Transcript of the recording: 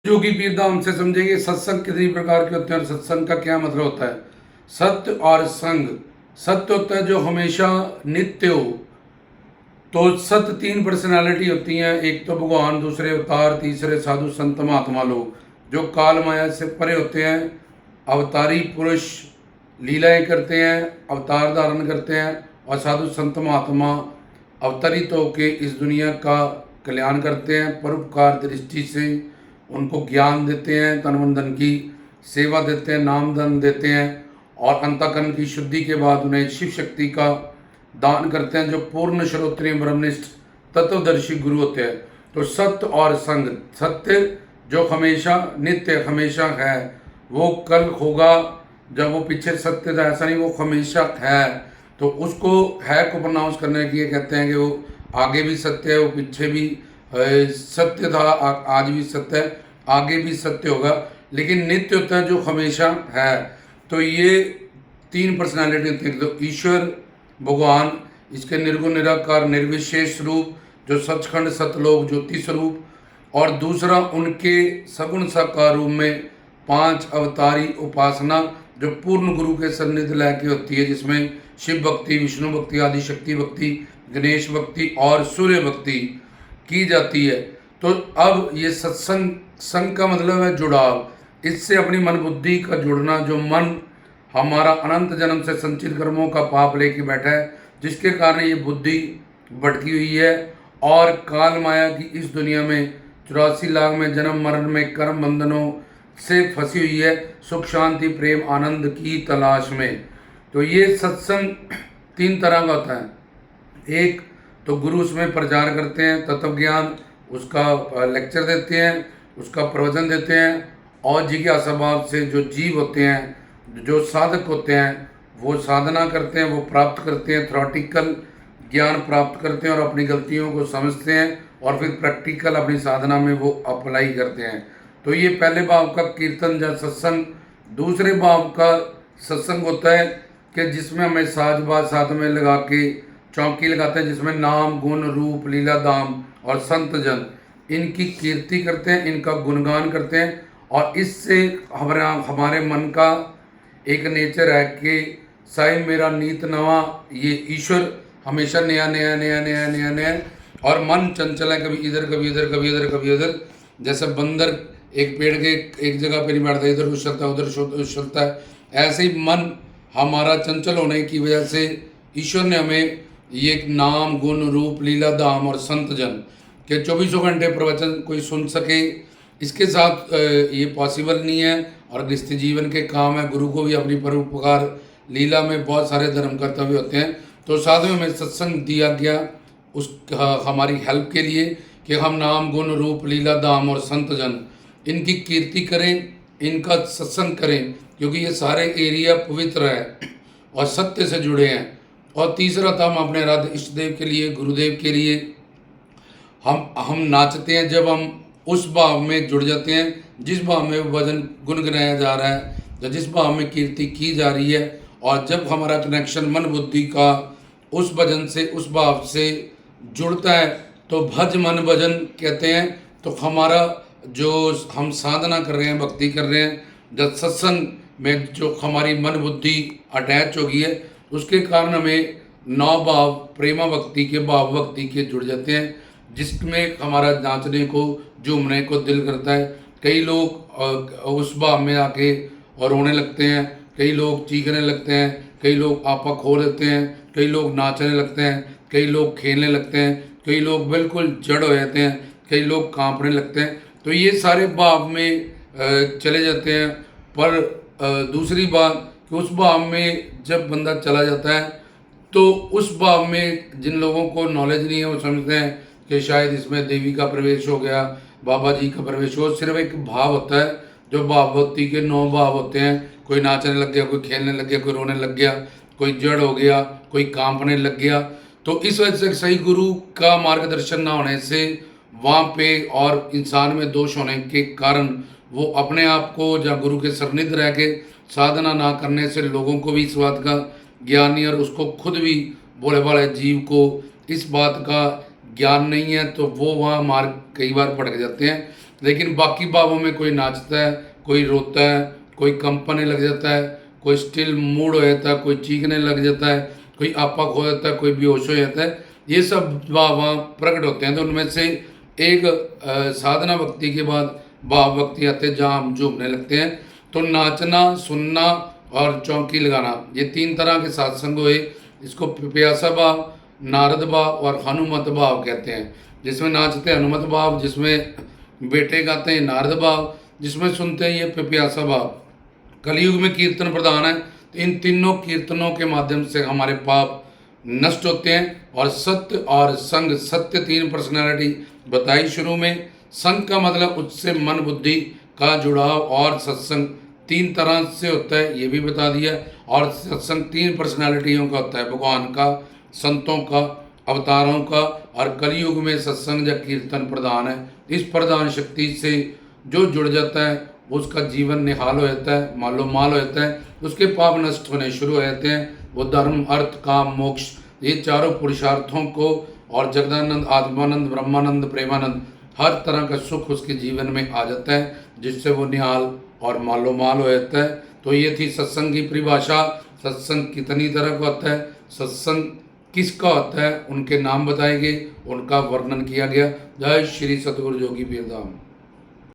जोगी पीर धाम से समझेंगे सत्संग कितनी प्रकार के होते हैं और सत्संग का क्या मतलब होता है। सत्य और संग। सत्य होता है जो हमेशा नित्य हो। तो सत्य तीन पर्सनालिटी होती हैं, एक तो भगवान, दूसरे अवतार, तीसरे साधु संत महात्मा लोग जो काल माया से परे होते हैं। अवतारी पुरुष लीलाएं करते हैं, अवतार धारण करते हैं, और साधु संत महात्मा अवतरित होकर इस दुनिया का कल्याण करते हैं। परोपकार दृष्टि से उनको ज्ञान देते हैं, तन मन धन की सेवा देते हैं, नाम धन देते हैं, और अंतःकरण की शुद्धि के बाद उन्हें शिव शक्ति का दान करते हैं, जो पूर्ण श्रोत्रिय ब्रह्मनिष्ठ तत्वदर्शी गुरु होते हैं। तो सत्य और संग। सत्य जो हमेशा नित्य हमेशा है, वो कल होगा जब वो पीछे सत्य था, ऐसा नहीं, वो हमेशा है। तो उसको है को प्रोनाउंस करने के लिए कहते हैं कि वो आगे भी सत्य है, वो पीछे भी सत्य था, आज भी सत्य है, आगे भी सत्य होगा, लेकिन नित्य होता है जो हमेशा है। तो ये तीन पर्सनालिटी होती है। तो ईश्वर भगवान, इसके निर्गुण निराकार निर्विशेष रूप जो सचखंड सतलोक ज्योति स्वरूप, और दूसरा उनके सगुण साकार रूप में पांच अवतारी उपासना जो पूर्ण गुरु के सन्निधि लेके होती है, जिसमें शिव भक्ति, विष्णु भक्ति, आदि शक्ति भक्ति, गणेश भक्ति और सूर्य भक्ति की जाती है। तो अब ये सत्संग, संग का मतलब है जुड़ाव, इससे अपनी मन बुद्धि का जुड़ना। जो मन हमारा अनंत जन्म से संचित कर्मों का पाप लेके बैठा है, जिसके कारण ये बुद्धि भटकी हुई है और काल माया की इस दुनिया में 84 लाख में जन्म मरण में कर्म बंधनों से फंसी हुई है, सुख शांति प्रेम आनंद की तलाश में। तो ये सत्संग तीन तरह का होता है। एक तो गुरु उसमें प्रचार करते हैं, तत्व ज्ञान उसका लेक्चर देते हैं, उसका प्रवचन देते हैं, और जिज्ञासा भाव से जो जीव होते हैं, जो साधक होते हैं, वो साधना करते हैं, वो प्राप्त करते हैं, थ्योरेटिकल ज्ञान प्राप्त करते हैं और अपनी गलतियों को समझते हैं, और फिर प्रैक्टिकल अपनी साधना में वो अप्लाई करते हैं। तो ये पहले भाव का कीर्तन या सत्संग। दूसरे भाव का सत्संग होता है कि जिसमें हमें साज बाज साथ में लगा के चौकी लगाते हैं, जिसमें नाम गुण रूप लीला धाम और संत जन इनकी कीर्ति करते हैं, इनका गुणगान करते हैं, और इससे हमारे मन का एक नेचर है कि साईं मेरा नीत नवा, ये ईश्वर हमेशा नया नया नया नया नया नया, और मन चंचल है, कभी इधर कभी इधर कभी इधर कभी उधर। जैसे बंदर एक पेड़ के एक जगह पर नहीं बैठता, इधर उछलता है उधर उछलता है, ऐसे ही मन हमारा चंचल होने की वजह से ईश्वर ने हमें ये नाम गुण रूप लीला धाम और संत जन के 24 घंटे प्रवचन कोई सुन सके, इसके साथ ये पॉसिबल नहीं है। और गृहस्थ जीवन के काम है, गुरु को भी अपनी परोपकार लीला में बहुत सारे धर्म कर्तव्य होते हैं। तो साथ में हमें सत्संग दिया गया उस हमारी हेल्प के लिए कि हम नाम गुण रूप लीला धाम और संत जन इनकी कीर्ति करें, इनका सत्संग करें, क्योंकि ये सारे एरिया पवित्र है और सत्य से जुड़े हैं। और तीसरा था हम अपने राधे इष्ट देव के लिए, गुरुदेव के लिए हम नाचते हैं जब हम उस भाव में जुड़ जाते हैं जिस भाव में भजन गुनगुनाया जा रहा है, या जिस भाव में कीर्ति की जा रही है। और जब हमारा कनेक्शन मन बुद्धि का उस भजन से, उस भाव से जुड़ता है, तो भज मन भजन कहते हैं। तो हमारा जो हम साधना कर रहे हैं, भक्ति कर रहे हैं, जब सत्संग में जो हमारी मन बुद्धि अटैच हो गई है, उसके कारण हमें नौ भाव प्रेमा भक्ति के भाव भक्ति के जुड़ जाते हैं, जिसमें हमारा नाचने को झूमने को दिल करता है। कई लोग उस भाव में आके और रोने लगते हैं, कई लोग चीखने लगते हैं, कई लोग आपा खो लेते हैं, कई लोग नाचने लगते हैं, कई लोग खेलने लगते हैं, कई लोग बिल्कुल जड़ हो जाते हैं, कई लोग कांपने लगते हैं। तो ये सारे भाव में चले जाते हैं। पर दूसरी बात कि उस भाव में जब बंदा चला जाता है, तो उस भाव में जिन लोगों को नॉलेज नहीं है, वो समझते हैं कि शायद इसमें देवी का प्रवेश हो गया, बाबा जी का प्रवेश हो। सिर्फ एक भाव होता है, जो भाव भक्ति के 9 भाव होते हैं। कोई नाचने लग गया, कोई खेलने लग गया, कोई रोने लग गया, कोई जड़ हो गया, कोई कांपने लग गया। तो इस वजह से सही गुरु का मार्गदर्शन ना होने से वहाँ पे और इंसान में दोष होने के कारण वो अपने आप को या गुरु के सानिध्य रह के साधना ना करने से लोगों को भी इस बात का ज्ञान नहीं, और उसको खुद भी भोले भाले जीव को इस बात का ज्ञान नहीं है, तो वो वहाँ मार्ग कई बार भटक जाते हैं। लेकिन बाकी भावों में कोई नाचता है, कोई रोता है, कोई कंपने लग जाता है, कोई स्टिल मूड हो जाता है, कोई चीखने लग जाता है, कोई आपा खो जाता है, कोई बेहोश हो जाता है। ये सब भाव वहाँ प्रकट होते हैं। तो उनमें से एक साधना भक्ति के बाद भाव भक्ति आते हैं, जहाँ हम झूमने लगते हैं। तो नाचना, सुनना और चौकी लगाना, ये तीन तरह के सत्संग हुए। इसको प्यासा भाव, नारद भाव और हनुमत भाव कहते हैं। जिसमें नाचते हैं हनुमत भाव, जिसमें बेटे गाते हैं नारद भाव, जिसमें सुनते हैं ये प्यासा भाव। कलयुग में कीर्तन प्रधान है, तो इन तीनों कीर्तनों के माध्यम से हमारे पाप नष्ट होते हैं। और सत्य और संग, सत्य तीन पर्सनैलिटी बताई शुरू में, संग का मतलब उससे मन बुद्धि का जुड़ाव, और सत्संग तीन तरह से होता है ये भी बता दिया। और सत्संग तीन पर्सनैलिटियों का होता है, भगवान का, संतों का, अवतारों का। और कलयुग में सत्संग या कीर्तन प्रधान है। इस प्रधान शक्ति से जो जुड़ जाता है उसका जीवन निहाल हो जाता है, मालो माल हो जाता है, उसके पाप नष्ट होने शुरू हो जाते हैं। वो धर्म, अर्थ, काम, मोक्ष, ये चारों पुरुषार्थों को, और जगदानंद, आत्मानंद, ब्रह्मानंद, प्रेमानंद, हर तरह का सुख उसके जीवन में आ जाता है, जिससे वो निहाल और मालो माल हो जाता है। तो ये थी सत्संग की परिभाषा। सत्संग कितनी तरह का होता है, सत्संग किसका होता है, उनके नाम बताए गए, उनका वर्णन किया गया। जय श्री सतगुरु जोगी पीर धाम।